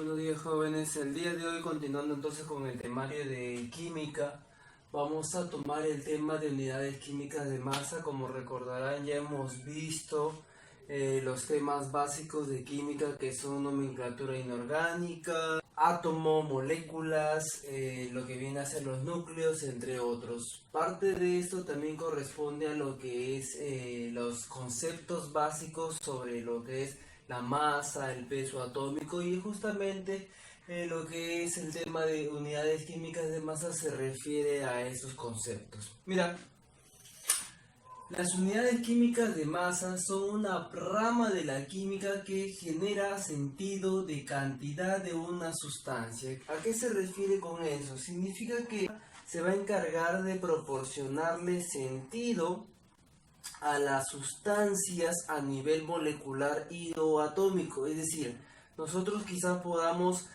Buenos días, jóvenes. El día de hoy, continuando entonces con el temario de química, vamos a tomar el tema de unidades químicas de masa. Como recordarán, ya hemos visto los temas básicos de química, que son nomenclatura inorgánica, átomo, moléculas, lo que viene a ser los núcleos, entre otros. Parte de esto también corresponde a lo que es los conceptos básicos sobre lo que es la masa, el peso atómico, y justamente lo que es el tema de unidades químicas de masa se refiere a esos conceptos. Mira, las unidades químicas de masa son una rama de la química que genera sentido de cantidad de una sustancia. ¿A qué se refiere con eso? Significa que se va a encargar de proporcionarle sentido a las sustancias a nivel molecular y o atómico. Es decir, nosotros quizás podamos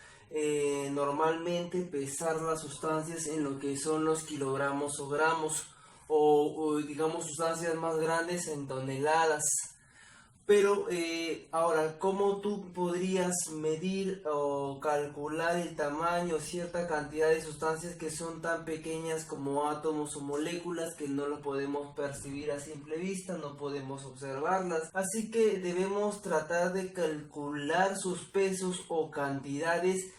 normalmente pesar las sustancias en lo que son los kilogramos o gramos, o digamos sustancias más grandes en toneladas. Pero ahora, ¿cómo tú podrías medir o calcular el tamaño, cierta cantidad de sustancias que son tan pequeñas como átomos o moléculas que no lo podemos percibir a simple vista, no podemos observarlas? Así que debemos tratar de calcular sus pesos o cantidades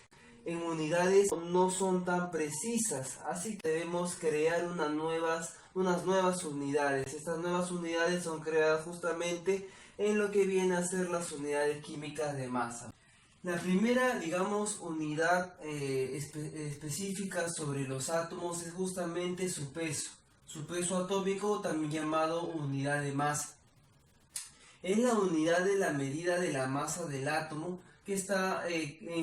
en unidades no son tan precisas, así que debemos crear unas nuevas unidades. Estas nuevas unidades son creadas justamente en lo que viene a ser las unidades químicas de masa. La primera, digamos, unidad específica sobre los átomos es justamente su peso atómico, también llamado unidad de masa. Es la unidad de la medida de la masa del átomo, que está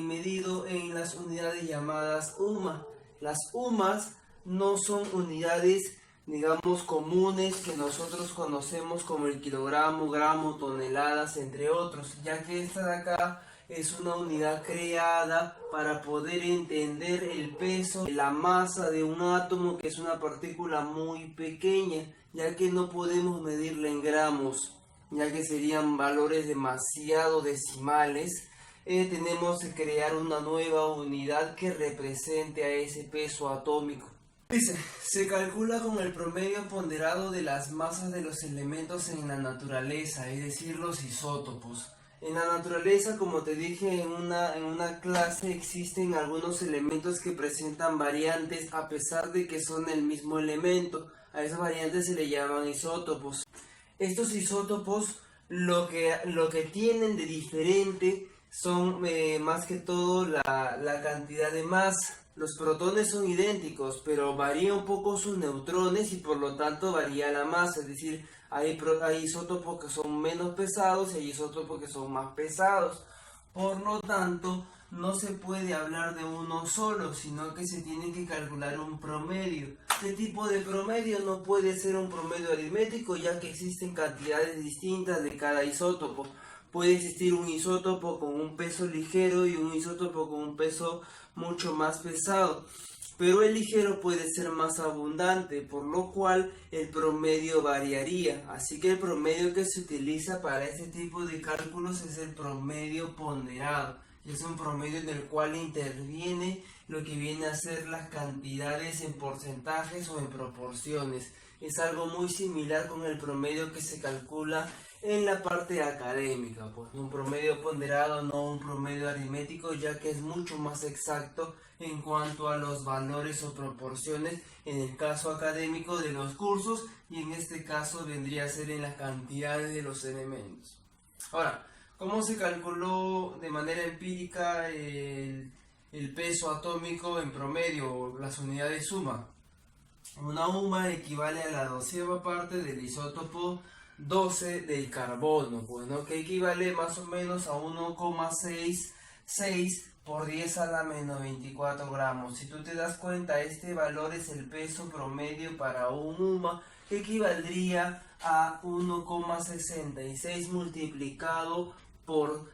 medido en las unidades llamadas UMA. Las UMAs no son unidades, digamos, comunes que nosotros conocemos como el kilogramo, gramo, toneladas, entre otros, ya que esta de acá es una unidad creada para poder entender el peso, la masa de un átomo, que es una partícula muy pequeña, ya que no podemos medirla en gramos, ya que serían valores demasiado decimales. Tenemos que crear una nueva unidad que represente a ese peso atómico. Dice, se calcula con el promedio ponderado de las masas de los elementos en la naturaleza, es decir, los isótopos. En la naturaleza, como te dije en una clase, existen algunos elementos que presentan variantes a pesar de que son el mismo elemento. A esas variantes se le llaman isótopos. Estos isótopos lo que tienen de diferente son más que todo la cantidad de masa. Los protones son idénticos, pero varía un poco sus neutrones y por lo tanto varía la masa. Es decir, hay isótopos que son menos pesados y hay isótopos que son más pesados. Por lo tanto, no se puede hablar de uno solo, sino que se tiene que calcular un promedio. Este tipo de promedio no puede ser un promedio aritmético, ya que existen cantidades distintas de cada isótopo. Puede existir un isótopo con un peso ligero y un isótopo con un peso mucho más pesado, pero el ligero puede ser más abundante, por lo cual el promedio variaría. Así que el promedio que se utiliza para este tipo de cálculos es el promedio ponderado. Es un promedio en el cual interviene lo que viene a ser las cantidades en porcentajes o en proporciones. Es algo muy similar con el promedio que se calcula en la parte académica, pues un promedio ponderado, no un promedio aritmético, ya que es mucho más exacto en cuanto a los valores o proporciones en el caso académico de los cursos, y en este caso vendría a ser en las cantidades de los elementos. Ahora, ¿cómo se calculó de manera empírica el peso atómico en promedio, las unidades suma? Una UMA equivale a la 12ª parte del isótopo 12 del carbono, bueno, que equivale más o menos a 1,66 por 10 a la menos 24 gramos. Si tú te das cuenta, este valor es el peso promedio para un UMA, que equivaldría a 1,66 multiplicado por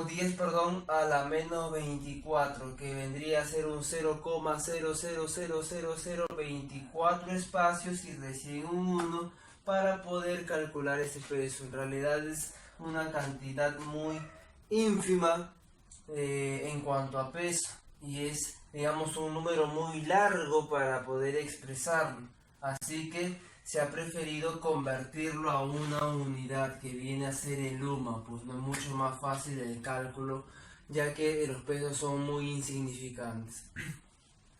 10 a la menos 24, que vendría a ser un 0,000024 espacios y recién un 1 para poder calcular ese peso. En realidad es una cantidad muy ínfima en cuanto a peso, y es, digamos, un número muy largo para poder expresarlo, así que se ha preferido convertirlo a una unidad que viene a ser el UMA, pues no es mucho más fácil el cálculo, ya que los pesos son muy insignificantes.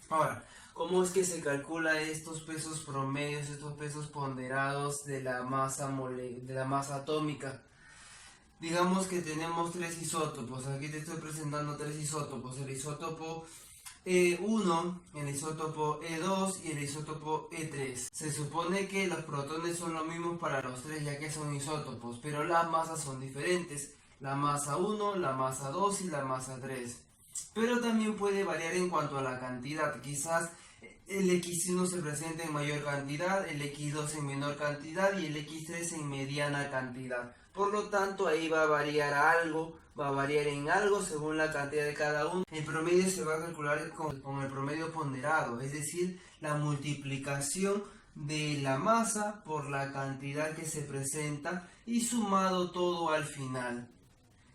Ahora, ¿cómo es que se calcula estos pesos promedios, estos pesos ponderados de la masa atómica? Digamos que tenemos tres isótopos. Aquí te estoy presentando tres isótopos. El isótopo E1, el isótopo E2 y el isótopo E3. Se supone que los protones son los mismos para los tres, ya que son isótopos, pero las masas son diferentes. La masa 1, la masa 2 y la masa 3. Pero también puede variar en cuanto a la cantidad. Quizás el X1 se presenta en mayor cantidad, el X2 en menor cantidad y el X3 en mediana cantidad. Por lo tanto, ahí va a variar en algo según la cantidad de cada uno. El promedio se va a calcular con el promedio ponderado, es decir, la multiplicación de la masa por la cantidad que se presenta y sumado todo al final.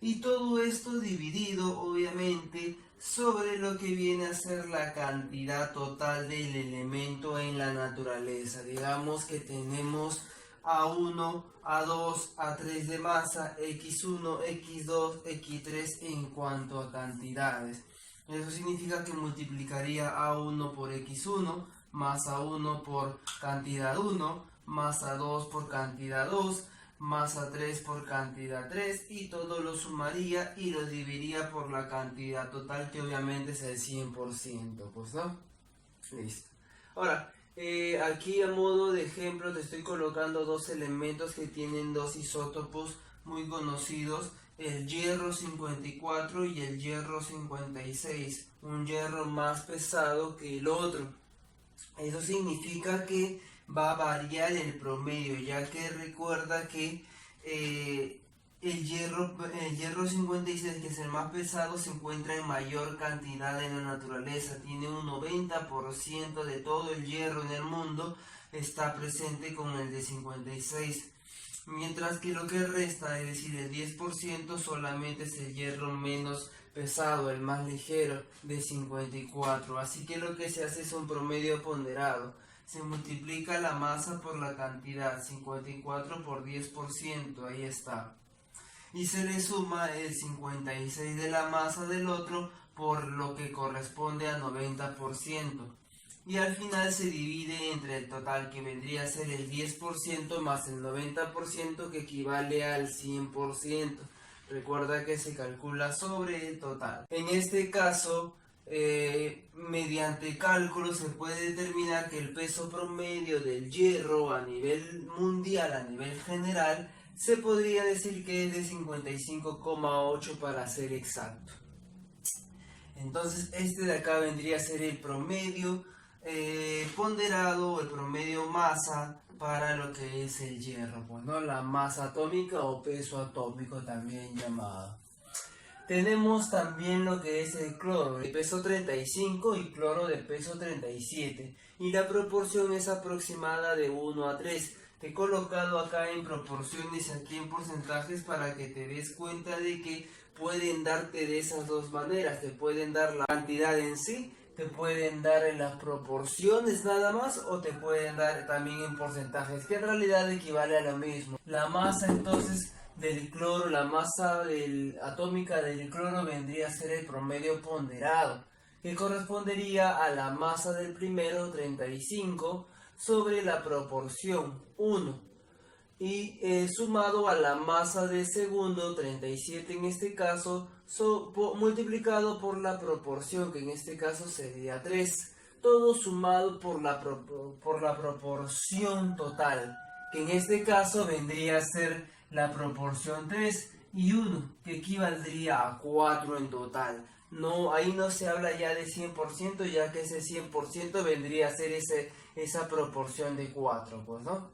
Y todo esto dividido, obviamente, sobre lo que viene a ser la cantidad total del elemento en la naturaleza. Digamos que tenemos A1, A2, A3 de masa, X1, X2, X3 en cuanto a cantidades. Eso significa que multiplicaría A1 por X1, más A1 por cantidad 1, más A2 por cantidad 2, masa 3 por cantidad 3 y todo lo sumaría y lo dividiría por la cantidad total, que obviamente es el 100%, pues no. Listo. Ahora, aquí a modo de ejemplo te estoy colocando dos elementos que tienen dos isótopos muy conocidos, el hierro 54 y el hierro 56, un hierro más pesado que el otro. Eso significa que va a variar el promedio, ya que recuerda que el hierro 56, que es el más pesado, se encuentra en mayor cantidad en la naturaleza. Tiene un 90% de todo el hierro en el mundo está presente con el de 56. Mientras que lo que resta, es decir, el 10%, solamente es el hierro menos pesado, el más ligero, de 54. Así que lo que se hace es un promedio ponderado. Se multiplica la masa por la cantidad, 54 por 10%, ahí está. Y se le suma el 56 de la masa del otro por lo que corresponde a 90%. Y al final se divide entre el total, que vendría a ser el 10% más el 90%, que equivale al 100%. Recuerda que se calcula sobre el total. En este caso, mediante cálculo se puede determinar que el peso promedio del hierro a nivel mundial, a nivel general, se podría decir que es de 55,8 para ser exacto. Entonces este de acá vendría a ser el promedio ponderado, el promedio masa para lo que es el hierro, pues, ¿no? La masa atómica o peso atómico también llamado. Tenemos también lo que es el cloro de peso 35 y cloro de peso 37, y la proporción es aproximada de 1 a 3. Te he colocado acá en proporciones, aquí en porcentajes, para que te des cuenta de que pueden darte de esas dos maneras. Te pueden dar la cantidad en sí, te pueden dar en las proporciones nada más, o te pueden dar también en porcentajes, que en realidad equivale a lo mismo. La masa entonces del cloro, la masa atómica del cloro vendría a ser el promedio ponderado, que correspondería a la masa del primero, 35, sobre la proporción 1, y sumado a la masa del segundo, 37 en este caso, multiplicado por la proporción, que en este caso sería 3, todo sumado por la proporción total, que en este caso vendría a ser la proporción 3 y 1, que equivaldría a 4 en total. No, ahí no se habla ya de 100%, ya que ese 100% vendría a ser esa proporción de 4, pues, ¿no?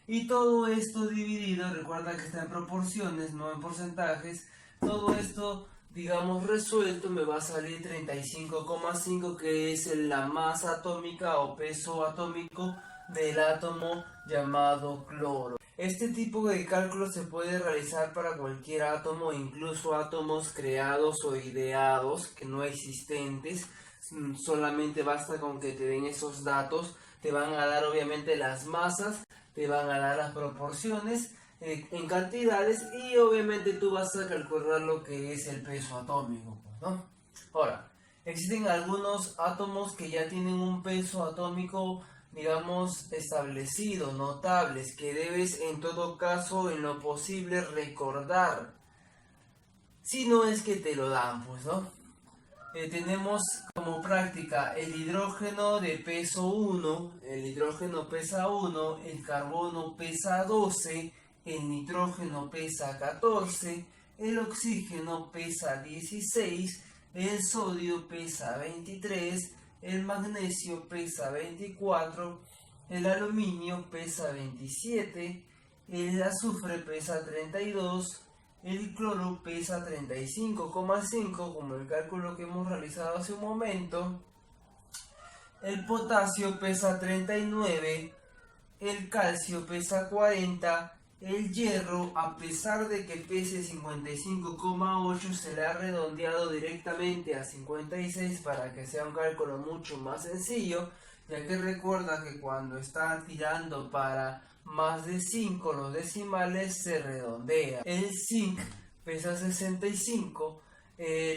Y todo esto dividido, recuerda que está en proporciones, no en porcentajes. Todo esto, digamos, resuelto, me va a salir 35,5, que es la masa atómica o peso atómico del átomo llamado cloro. Este tipo de cálculo se puede realizar para cualquier átomo, incluso átomos creados o ideados, que no existentes. Solamente basta con que te den esos datos, te van a dar obviamente las masas, te van a dar las proporciones en cantidades y obviamente tú vas a calcular lo que es el peso atómico, ¿no? Ahora, existen algunos átomos que ya tienen un peso atómico, digamos, establecido, notables, que debes en todo caso, en lo posible, recordar. Si no es que te lo dan, pues, ¿no? Tenemos como práctica el hidrógeno de peso 1, el hidrógeno pesa 1, el carbono pesa 12, el nitrógeno pesa 14, el oxígeno pesa 16, el sodio pesa 23, el magnesio pesa 24, el aluminio pesa 27, el azufre pesa 32, el cloro pesa 35,5 como el cálculo que hemos realizado hace un momento, el potasio pesa 39, el calcio pesa 40, el hierro, a pesar de que pese 55,8, se le ha redondeado directamente a 56 para que sea un cálculo mucho más sencillo, ya que recuerda que cuando está tirando para más de 5 los decimales se redondea. El zinc pesa 65,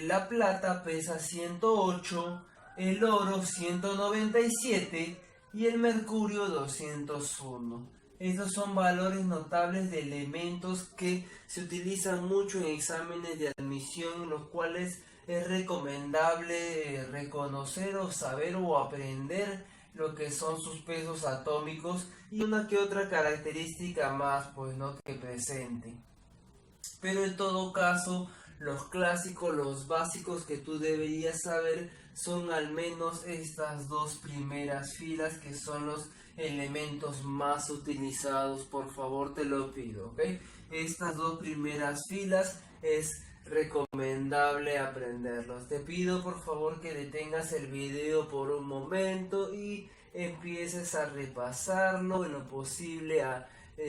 la plata pesa 108, el oro 197 y el mercurio 201. Estos son valores notables de elementos que se utilizan mucho en exámenes de admisión, los cuales es recomendable reconocer o saber o aprender lo que son sus pesos atómicos y una que otra característica más, pues, no, que presenten. Pero en todo caso, los clásicos, los básicos que tú deberías saber son al menos estas dos primeras filas, que son los elementos más utilizados. Por favor, te lo pido, ¿ok? Estas dos primeras filas es recomendable aprenderlos. Te pido por favor que detengas el video por un momento y empieces a repasarlo en lo posible.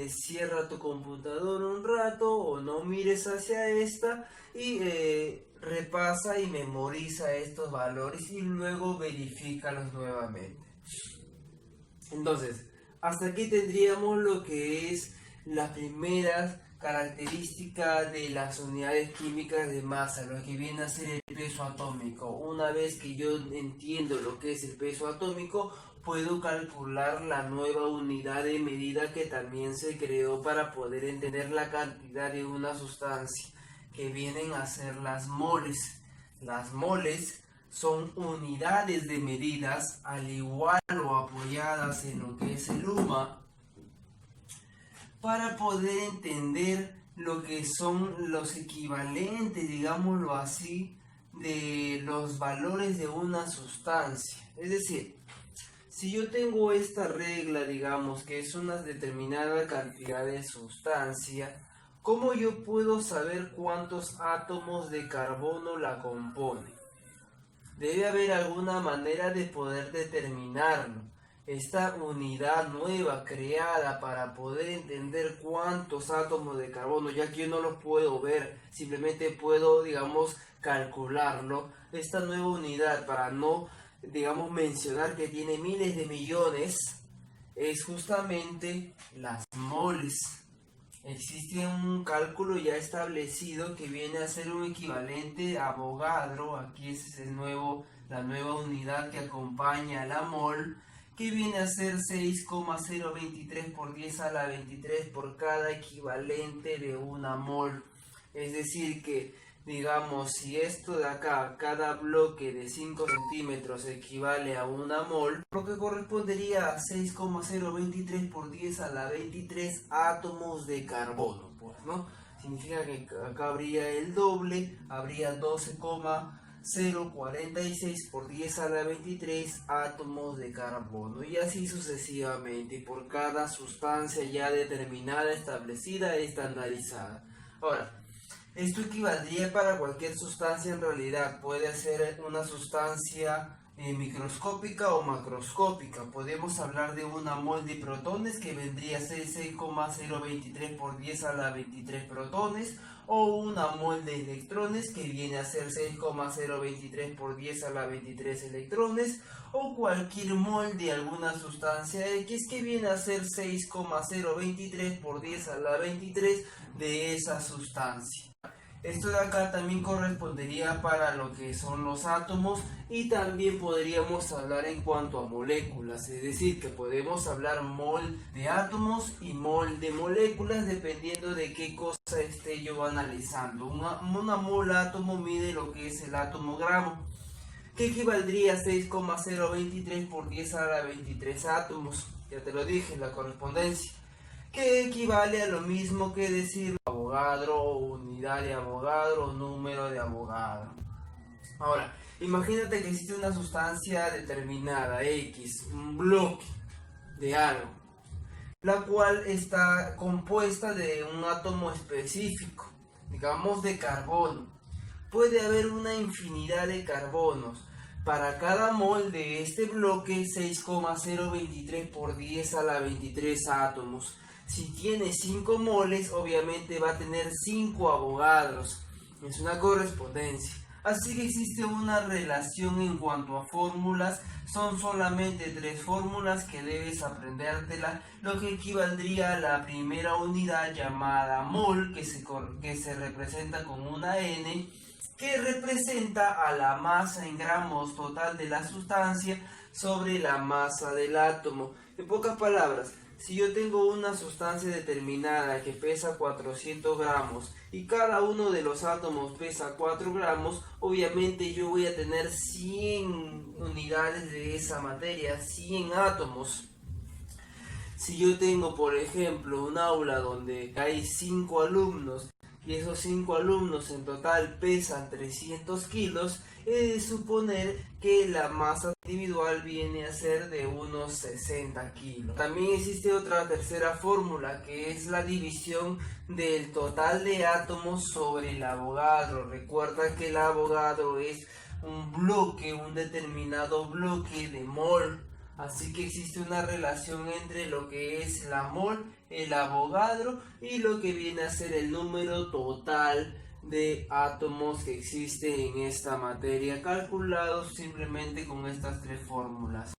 Cierra tu computadora un rato o no mires hacia esta y repasa y memoriza estos valores y luego verifícalos nuevamente. Entonces, hasta aquí tendríamos lo que es las primeras características de las unidades químicas de masa, lo que viene a ser el peso atómico. Una vez que yo entiendo lo que es el peso atómico, puedo calcular la nueva unidad de medida que también se creó para poder entender la cantidad de una sustancia, que vienen a ser las moles. Las moles son unidades de medidas, al igual o apoyadas en lo que es el UMA, para poder entender lo que son los equivalentes, digámoslo así, de los valores de una sustancia. Es decir, si yo tengo esta regla, digamos, que es una determinada cantidad de sustancia, ¿cómo yo puedo saber cuántos átomos de carbono la componen? Debe haber alguna manera de poder determinarlo. Esta unidad nueva creada para poder entender cuántos átomos de carbono, ya que yo no los puedo ver, simplemente puedo, digamos, calcularlo. Esta nueva unidad, para no, digamos, mencionar que tiene miles de millones, es justamente las moles. Existe un cálculo ya establecido que viene a ser un equivalente a Avogadro. Aquí es la nueva unidad que acompaña a la mol, que viene a ser 6,023 por 10 a la 23 por cada equivalente de una mol. Es decir que, digamos, si esto de acá, cada bloque de 5 centímetros equivale a una mol, lo que correspondería a 6,023 por 10 a la 23 átomos de carbono, pues, ¿no? Significa que acá habría el doble, habría 12,046 por 10 a la 23 átomos de carbono, y así sucesivamente por cada sustancia ya determinada, establecida, estandarizada. Ahora, esto equivaldría para cualquier sustancia. En realidad puede ser una sustancia microscópica o macroscópica. Podemos hablar de una mol de protones que vendría a ser 6,023 por 10 a la 23 protones, o una mol de electrones que viene a ser 6,023 por 10 a la 23 electrones, o cualquier mol de alguna sustancia X que viene a ser 6,023 por 10 a la 23 de esa sustancia. Esto de acá también correspondería para lo que son los átomos, y también podríamos hablar en cuanto a moléculas, es decir, que podemos hablar mol de átomos y mol de moléculas dependiendo de qué cosa esté yo analizando. Una mol átomo mide lo que es el átomo gramo, que equivaldría a 6,023 por 10 a la 23 átomos. Ya te lo dije, la correspondencia, que equivale a lo mismo que decir Avogadro, unidad de Avogadro, número de Avogadro. Ahora, imagínate que existe una sustancia determinada, X, un bloque de algo, la cual está compuesta de un átomo específico, digamos de carbono. Puede haber una infinidad de carbonos. Para cada mol de este bloque, 6,023 por 10 a la 23 átomos. Si tiene 5 moles, obviamente va a tener 5 avogadros. Es una correspondencia. Así que existe una relación en cuanto a fórmulas. Son solamente 3 fórmulas que debes aprendértela, lo que equivaldría a la primera unidad llamada mol, que se representa con una N, que representa a la masa en gramos total de la sustancia sobre la masa del átomo. En pocas palabras, si yo tengo una sustancia determinada que pesa 400 gramos y cada uno de los átomos pesa 4 gramos, obviamente yo voy a tener 100 unidades de esa materia, 100 átomos. Si yo tengo, por ejemplo, un aula donde hay 5 alumnos, y esos 5 alumnos en total pesan 300 kilos, he de suponer que la masa individual viene a ser de unos 60 kilos. También existe otra tercera fórmula, que es la división del total de átomos sobre el Avogadro. Recuerda que el Avogadro es un bloque, un determinado bloque de mol. Así que existe una relación entre lo que es la mol, el Avogadro, y lo que viene a ser el número total de átomos que existe en esta materia, calculados simplemente con estas 3 fórmulas.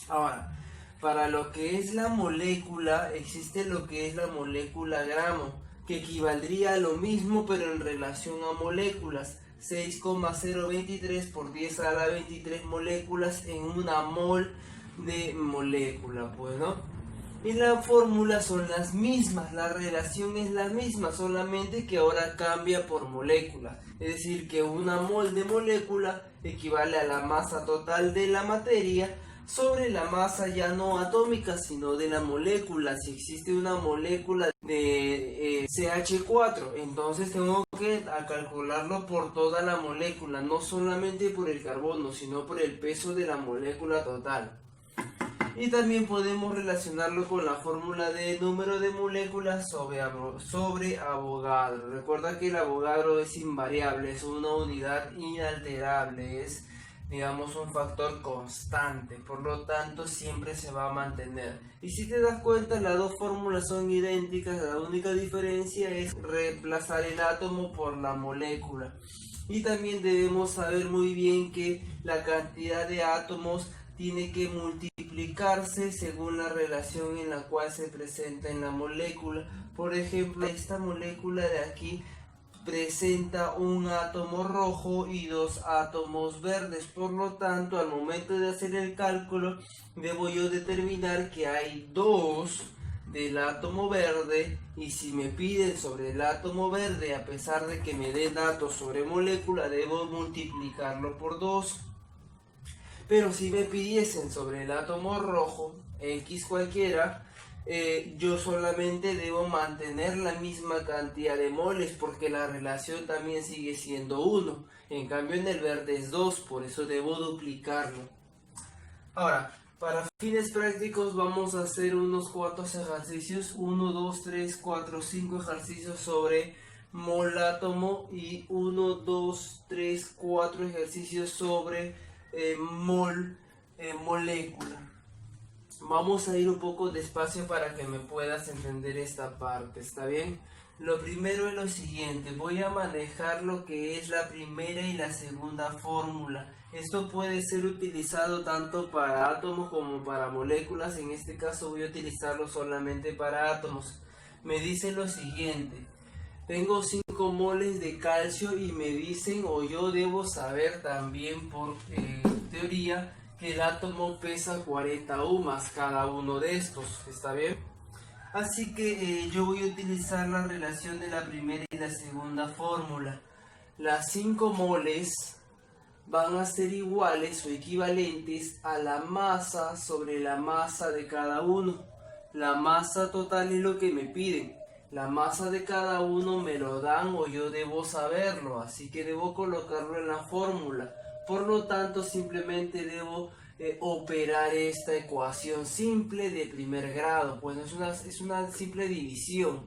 Ahora, para lo que es la molécula, existe lo que es la molécula gramo, que equivaldría a lo mismo pero en relación a moléculas. 6,023 por 10 a la 23 moléculas en una mol de molécula, pues, ¿no? Y las fórmulas son las mismas, la relación es la misma, solamente que ahora cambia por molécula. Es decir, que una mol de molécula equivale a la masa total de la materia sobre la masa ya no atómica, sino de la molécula. Si existe una molécula de CH4, entonces tengo que calcularlo por toda la molécula, no solamente por el carbono, sino por el peso de la molécula total. Y también podemos relacionarlo con la fórmula de número de moléculas sobre Avogadro. Recuerda que el Avogadro es invariable, es una unidad inalterable, es, digamos, un factor constante, por lo tanto siempre se va a mantener. Y si te das cuenta, las dos fórmulas son idénticas, la única diferencia es reemplazar el átomo por la molécula. Y también debemos saber muy bien que la cantidad de átomos tiene que multiplicarse según la relación en la cual se presenta en la molécula. Por ejemplo, esta molécula de aquí presenta un átomo rojo y 2 átomos verdes. Por lo tanto, al momento de hacer el cálculo, debo yo determinar que hay 2 del átomo verde, y si me piden sobre el átomo verde, a pesar de que me dé datos sobre molécula, debo multiplicarlo por 2. Pero si me pidiesen sobre el átomo rojo, X cualquiera, yo solamente debo mantener la misma cantidad de moles, porque la relación también sigue siendo 1. En cambio en el verde es 2, por eso debo duplicarlo. Ahora, para fines prácticos vamos a hacer unos cuantos ejercicios, 1, 2, 3, 4, 5 ejercicios sobre mol átomo y 1, 2, 3, 4 ejercicios sobre molécula. Vamos a ir un poco despacio para que me puedas entender esta parte, ¿está bien? Lo primero es lo siguiente, voy a manejar lo que es la primera y la segunda fórmula. Esto puede ser utilizado tanto para átomos como para moléculas. En este caso voy a utilizarlo solamente para átomos. Me dice lo siguiente, tengo 5 moles de calcio y me dicen, o yo debo saber también por teoría, que el átomo pesa 40 UMAS cada uno de estos, ¿está bien? Así que yo voy a utilizar la relación de la primera y la segunda fórmula. Las 5 moles van a ser iguales o equivalentes a la masa sobre la masa de cada uno. La masa total es lo que me piden. La masa de cada uno me lo dan o yo debo saberlo, así que debo colocarlo en la fórmula. Por lo tanto, simplemente debo operar esta ecuación simple de primer grado. Pues es una simple división.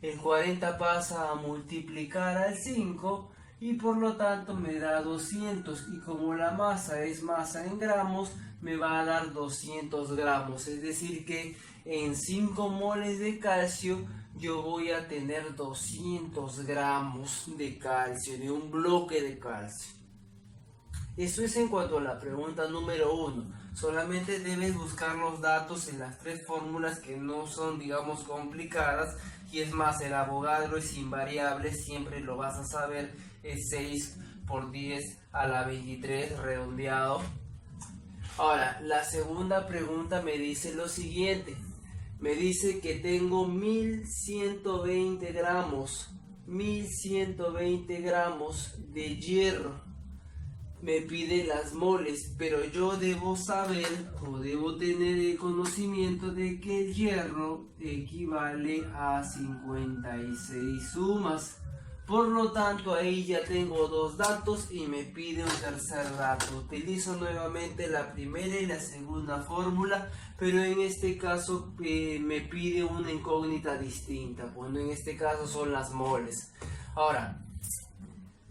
El 40 pasa a multiplicar al 5 y por lo tanto me da 200. Y como la masa es masa en gramos, me va a dar 200 gramos. Es decir que en 5 moles de calcio yo voy a tener 200 gramos de calcio, de un bloque de calcio. Eso es en cuanto a la pregunta número 1. Solamente debes buscar los datos en las 3 fórmulas que no son, digamos, complicadas. Y es más, el Avogadro es invariable, siempre lo vas a saber. Es 6 por 10 a la 23 redondeado. Ahora, la segunda pregunta me dice lo siguiente. Me dice que tengo 1120 gramos de hierro. Me pide las moles, pero yo debo saber o debo tener el conocimiento de que el hierro equivale a 56 UMAS. Por lo tanto, ahí ya tengo 2 datos y me pide un tercer dato. Utilizo nuevamente la primera y la segunda fórmula, pero en este caso me pide una incógnita distinta. Bueno, en este caso son las moles. Ahora,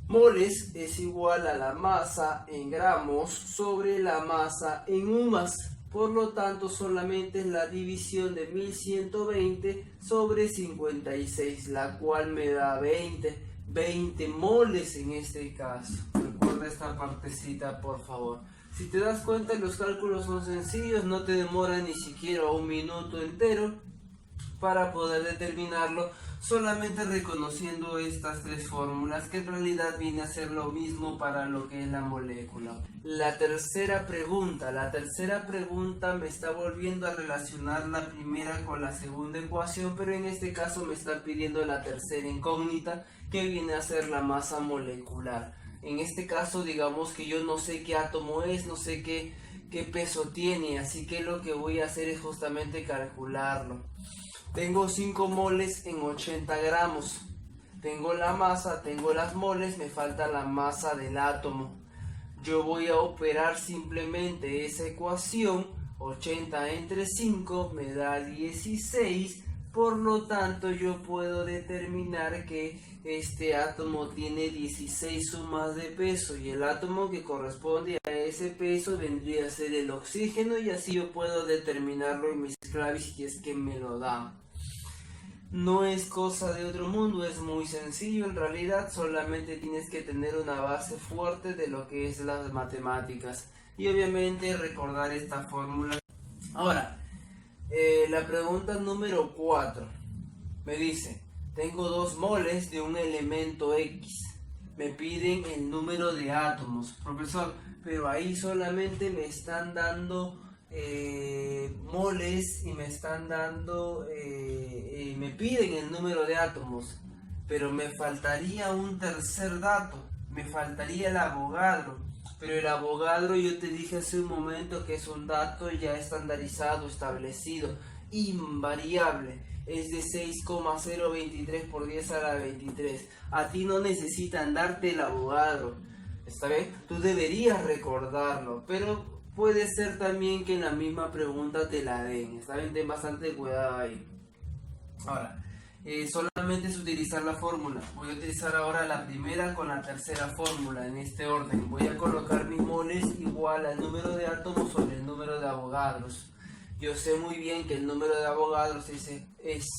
moles es igual a la masa en gramos sobre la masa en UMAS. Por lo tanto, solamente es la división de 1120 sobre 56, la cual me da 20 moles en este caso. Recuerda esta partecita, por favor. Si te das cuenta, los cálculos son sencillos, no te demoran ni siquiera un minuto entero para poder determinarlo, solamente reconociendo estas 3 fórmulas, que en realidad viene a ser lo mismo para lo que es la molécula. La tercera pregunta me está volviendo a relacionar la primera con la segunda ecuación, pero en este caso me está pidiendo la tercera incógnita, que viene a ser la masa molecular. En este caso, digamos que yo no sé qué átomo es, no sé qué peso tiene, así que lo que voy a hacer es justamente calcularlo. Tengo 5 moles en 80 gramos. Tengo la masa, tengo las moles, me falta la masa del átomo. Yo voy a operar simplemente esa ecuación. 80 entre 5 me da 16. Por lo tanto, yo puedo determinar que este átomo tiene 16 UMAS de peso. Y el átomo que corresponde a ese peso vendría a ser el oxígeno. Y así yo puedo determinarlo en mis claves si es que me lo dan. No es cosa de otro mundo, es muy sencillo en realidad, solamente tienes que tener una base fuerte de lo que es las matemáticas y obviamente recordar esta fórmula. Ahora, la pregunta número 4 me dice, tengo 2 moles de un elemento X, me piden el número de átomos. Profesor, pero ahí solamente me están dando moles y me están dando me piden el número de átomos, pero me faltaría un tercer dato, me faltaría el Avogadro. Pero el Avogadro, yo te dije hace un momento que es un dato ya estandarizado, establecido, invariable, es de 6,023 por 10 a la 23. A ti no necesitan darte el Avogadro, ¿está bien? Tú deberías recordarlo, pero puede ser también que en la misma pregunta te la den, está bien, ten bastante cuidado ahí. Ahora, solamente es utilizar la fórmula. Voy a utilizar ahora la primera con la tercera fórmula en este orden. Voy a colocar mis moles igual igual al número de átomos sobre el número de Avogadros. Yo sé muy bien que el número de Avogadros es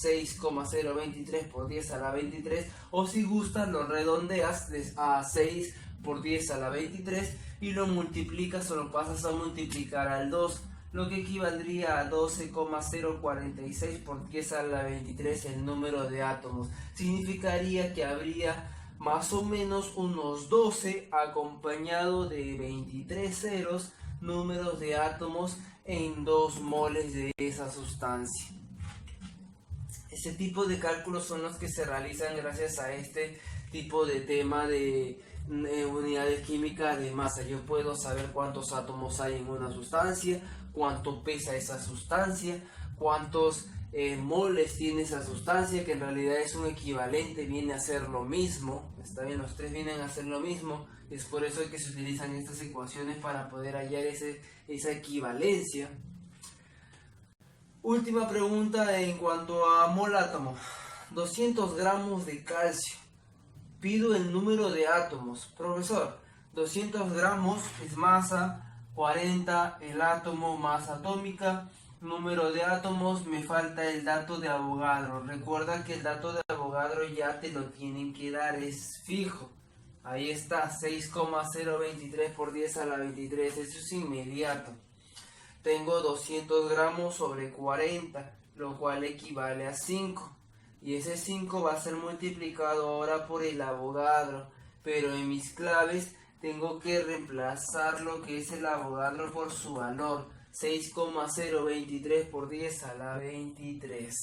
6,023 por 10 a la 23, o si gustas lo redondeas a 6 por 10 a la 23 y lo multiplicas o lo pasas a multiplicar al 2, lo que equivaldría a 12,046 por 10 a la 23 el número de átomos. Significaría que habría más o menos unos 12 acompañado de 23 ceros números de átomos en 2 moles de esa sustancia. Este tipo de cálculos son los que se realizan gracias a este tipo de tema de unidades químicas de masa. Yo puedo saber cuántos átomos hay en una sustancia, cuánto pesa esa sustancia, cuántos moles tiene esa sustancia, que en realidad es un equivalente, viene a ser lo mismo. Está bien, los tres vienen a ser lo mismo, y es por eso que se utilizan estas ecuaciones para poder hallar esa equivalencia. Última pregunta en cuanto a mol átomo. 200 gramos de calcio. Pido el número de átomos. Profesor, 200 gramos es masa, 40 el átomo, masa atómica. Número de átomos, me falta el dato de Avogadro. Recuerda que el dato de Avogadro ya te lo tienen que dar, es fijo. Ahí está, 6,023 por 10 a la 23, eso es inmediato. Tengo 200 gramos sobre 40, lo cual equivale a 5. Y ese 5 va a ser multiplicado ahora por el Avogadro. Pero en mis claves tengo que reemplazar lo que es el Avogadro por su valor. 6,023 por 10 a la 23.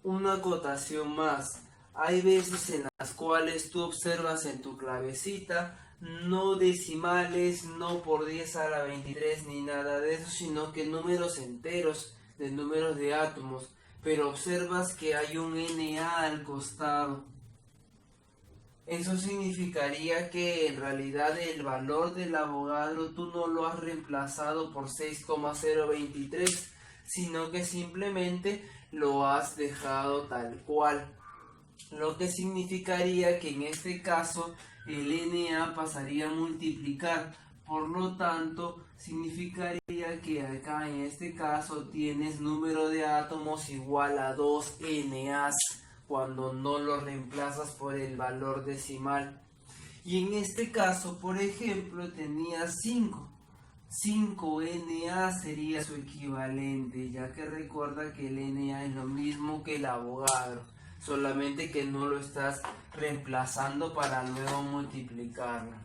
Una acotación más. Hay veces en las cuales tú observas en tu clavecita no decimales, no por 10 a la 23 ni nada de eso, sino que números enteros de números de átomos, pero observas que hay un Na al costado. Eso significaría que en realidad el valor del Avogadro tú no lo has reemplazado por 6,023, sino que simplemente lo has dejado tal cual. Lo que significaría que en este caso el Na pasaría a multiplicar. Por lo tanto, significaría que acá en este caso tienes número de átomos igual a 2 Nas cuando no lo reemplazas por el valor decimal. Y en este caso, por ejemplo, tenía 5. 5 Na sería su equivalente, ya que recuerda que el Na es lo mismo que el Avogadro, solamente que no lo estás reemplazando para luego multiplicarlo.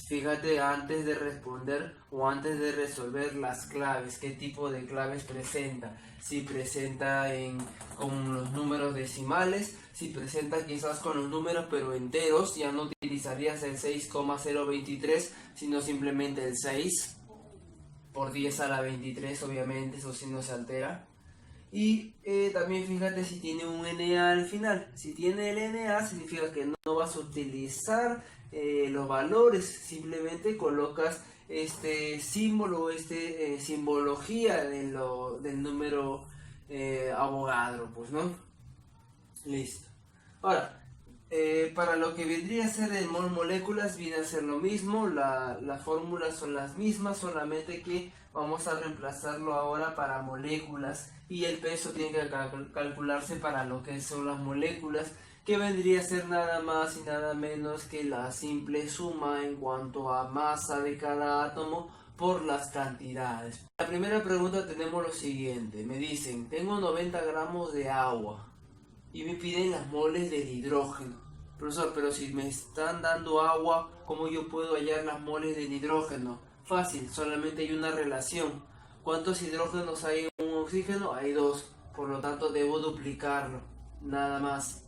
Fíjate antes de responder o antes de resolver las claves, qué tipo de claves presenta. Si presenta con los números decimales, si presenta quizás con los números pero enteros, ya no utilizarías el 6,023, sino simplemente el 6 por 10 a la 23, obviamente, eso sí no se altera. Y también fíjate si tiene un Na al final. Si tiene el Na significa que no vas a utilizar los valores, simplemente colocas este símbolo, simbología del número Avogadro, pues, ¿no? Listo. Ahora, para lo que vendría a ser el mol moléculas viene a ser lo mismo, las fórmulas son las mismas, solamente que vamos a reemplazarlo ahora para moléculas y el peso tiene que calcularse para lo que son las moléculas, que vendría a ser nada más y nada menos que la simple suma en cuanto a masa de cada átomo por las cantidades. La primera pregunta tenemos lo siguiente, me dicen, tengo 90 gramos de agua y me piden las moles del hidrógeno. Profesor, pero si me están dando agua, ¿cómo yo puedo hallar las moles del hidrógeno? Fácil, solamente hay una relación. ¿Cuántos hidrógenos hay en un oxígeno? Hay 2, por lo tanto debo duplicarlo, nada más.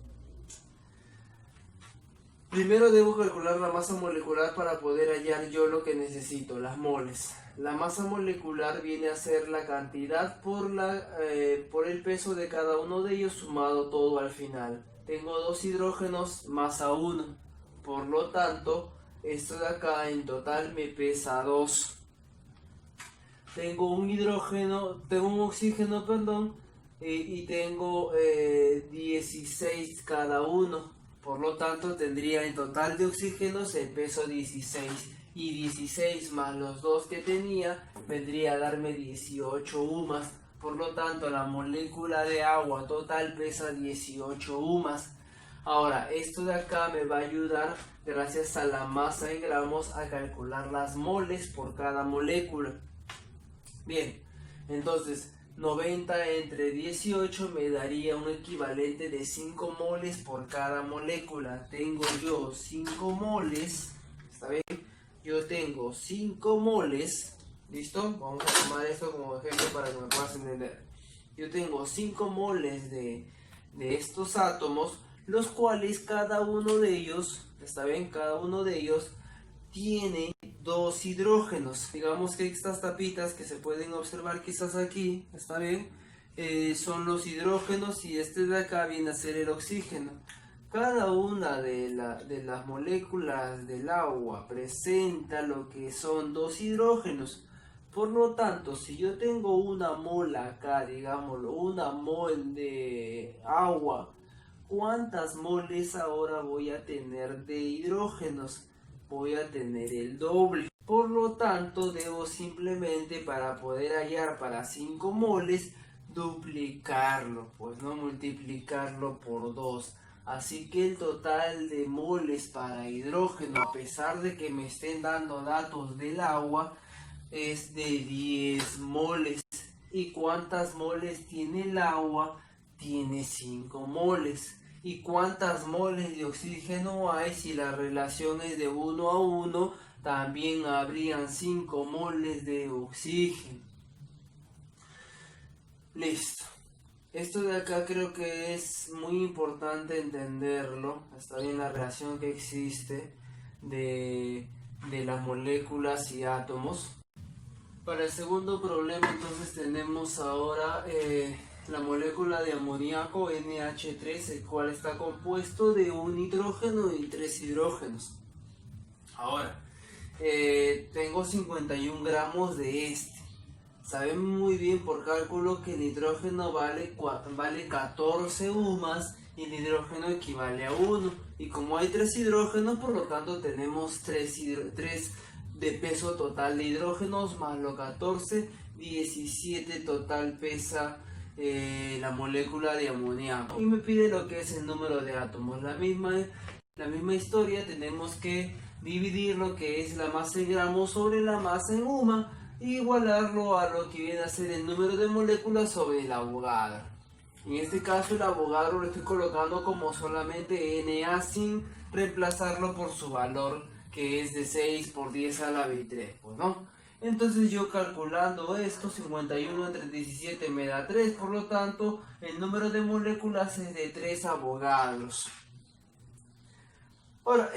Primero debo calcular la masa molecular para poder hallar yo lo que necesito, las moles. La masa molecular viene a ser la cantidad por el peso de cada uno de ellos sumado todo al final. Tengo 2 hidrógenos, masa 1. Por lo tanto, esto de acá en total me pesa 2. Tengo un oxígeno, perdón, y tengo 16 cada uno. Por lo tanto, tendría en total de oxígenos el peso 16. Y 16 más los 2 que tenía, vendría a darme 18 UMAS. Por lo tanto, la molécula de agua total pesa 18 UMAS. Ahora, esto de acá me va a ayudar, gracias a la masa en gramos, a calcular las moles por cada molécula. Bien, entonces 90 entre 18 me daría un equivalente de 5 moles por cada molécula. Tengo yo 5 moles, ¿está bien? Yo tengo 5 moles, ¿listo? Vamos a tomar esto como ejemplo para que me puedas entender. Yo tengo 5 moles de estos átomos, los cuales cada uno de ellos, ¿está bien? Cada uno de ellos tiene 2 hidrógenos. Digamos que estas tapitas que se pueden observar quizás aquí, ¿está bien? Son los hidrógenos y este de acá viene a ser el oxígeno. Cada una de las moléculas del agua presenta lo que son 2 hidrógenos. Por lo tanto, si yo tengo una mol acá, digámoslo, una mol de agua, ¿cuántas moles ahora voy a tener de hidrógenos? Voy a tener el doble. Por lo tanto, debo simplemente, para poder hallar para 5 moles, duplicarlo, pues no multiplicarlo por 2. Así que el total de moles para hidrógeno, a pesar de que me estén dando datos del agua, es de 10 moles. ¿Y cuántas moles tiene el agua? Tiene 5 moles. ¿Y cuántas moles de oxígeno hay? Si la relación es de 1 a 1, también habrían 5 moles de oxígeno. Listo. Esto de acá creo que es muy importante entenderlo. Está bien la relación que existe de las moléculas y átomos. Para el segundo problema entonces tenemos ahora la molécula de amoníaco NH3, el cual está compuesto de un hidrógeno y 3 hidrógenos. Ahora, tengo 51 gramos de este. Saben muy bien por cálculo que el nitrógeno vale 14 UMAS y el hidrógeno equivale a 1. Y como hay 3 hidrógenos, por lo tanto tenemos 3 de peso total de hidrógenos más los 14, 17 total pesa la molécula de amoníaco. Y me pide lo que es el número de átomos. La misma historia, tenemos que dividir lo que es la masa en gramos sobre la masa en UMA y igualarlo a lo que viene a ser el número de moléculas sobre el Avogadro. En este caso el Avogadro lo estoy colocando como solamente Na sin reemplazarlo por su valor, que es de 6 por 10 a la 23, pues no. Entonces yo calculando esto, 51 entre 17 me da 3, por lo tanto el número de moléculas es de 3 Avogadros. Ahora,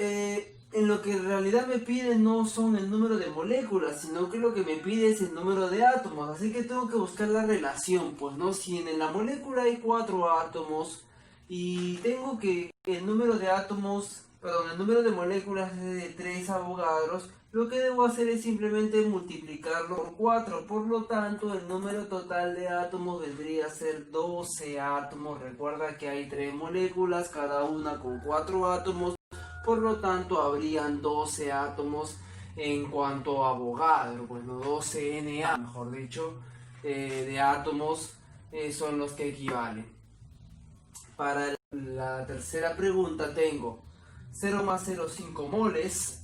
en lo que en realidad me pide no son el número de moléculas, sino que lo que me pide es el número de átomos. Así que tengo que buscar la relación, pues no, si en la molécula hay 4 átomos y tengo que el número de átomos, perdón, el número de moléculas es de 3 Avogadros, lo que debo hacer es simplemente multiplicarlo por 4. Por lo tanto, el número total de átomos vendría a ser 12 átomos. Recuerda que hay 3 moléculas, cada una con 4 átomos. Por lo tanto, habrían 12 átomos en cuanto a Avogadro, bueno, 12 Na, mejor dicho, de átomos son los que equivalen. Para la tercera pregunta tengo 0,05 moles,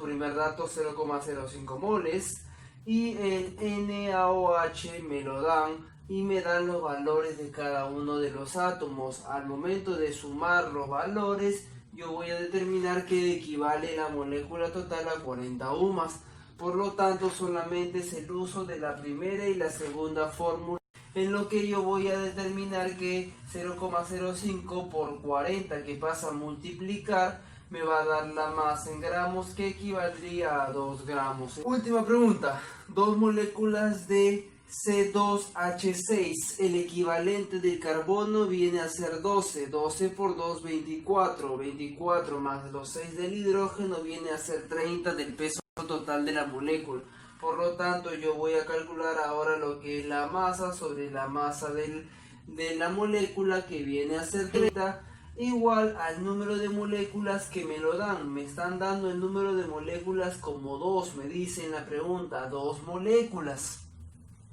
primer dato 0,05 moles, y el NaOH me lo dan y me dan los valores de cada uno de los átomos. Al momento de sumar los valores, yo voy a determinar que equivale la molécula total a 40 UMAS. Por lo tanto, solamente es el uso de la primera y la segunda fórmula en lo que yo voy a determinar que 0,05 por 40, que pasa a multiplicar, me va a dar la masa en gramos, que equivaldría a 2 gramos. Última pregunta. 2 moléculas de C2H6, el equivalente del carbono viene a ser 12, 12 por 2, 24, 24 más los 6 del hidrógeno viene a ser 30 del peso total de la molécula. Por lo tanto, yo voy a calcular ahora lo que es la masa sobre la masa de la molécula, que viene a ser 30, igual al número de moléculas que me lo dan. Me están dando el número de moléculas como 2, me dice en la pregunta, 2 moléculas.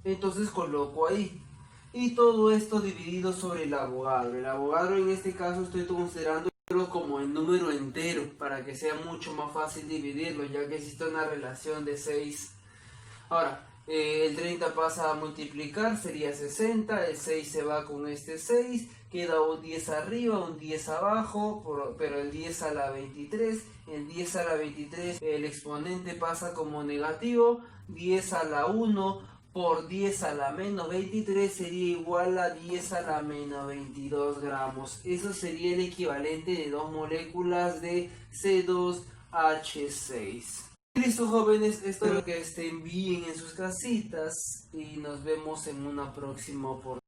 Entonces coloco ahí. Y todo esto dividido sobre el Avogadro. El Avogadro en este caso estoy considerando como el número entero para que sea mucho más fácil dividirlo, ya que existe una relación de 6. Ahora, el 30 pasa a multiplicar, sería 60, el 6 se va con este 6, queda un 10 arriba, un 10 abajo, pero el 10 a la 23, el 10 a la 23, el exponente pasa como negativo, 10 a la 1 por 10 a la menos 23 sería igual a 10 a la menos 22 gramos. Eso sería el equivalente de 2 moléculas de C2H6. Listo, jóvenes, espero que estén bien en sus casitas y nos vemos en una próxima oportunidad.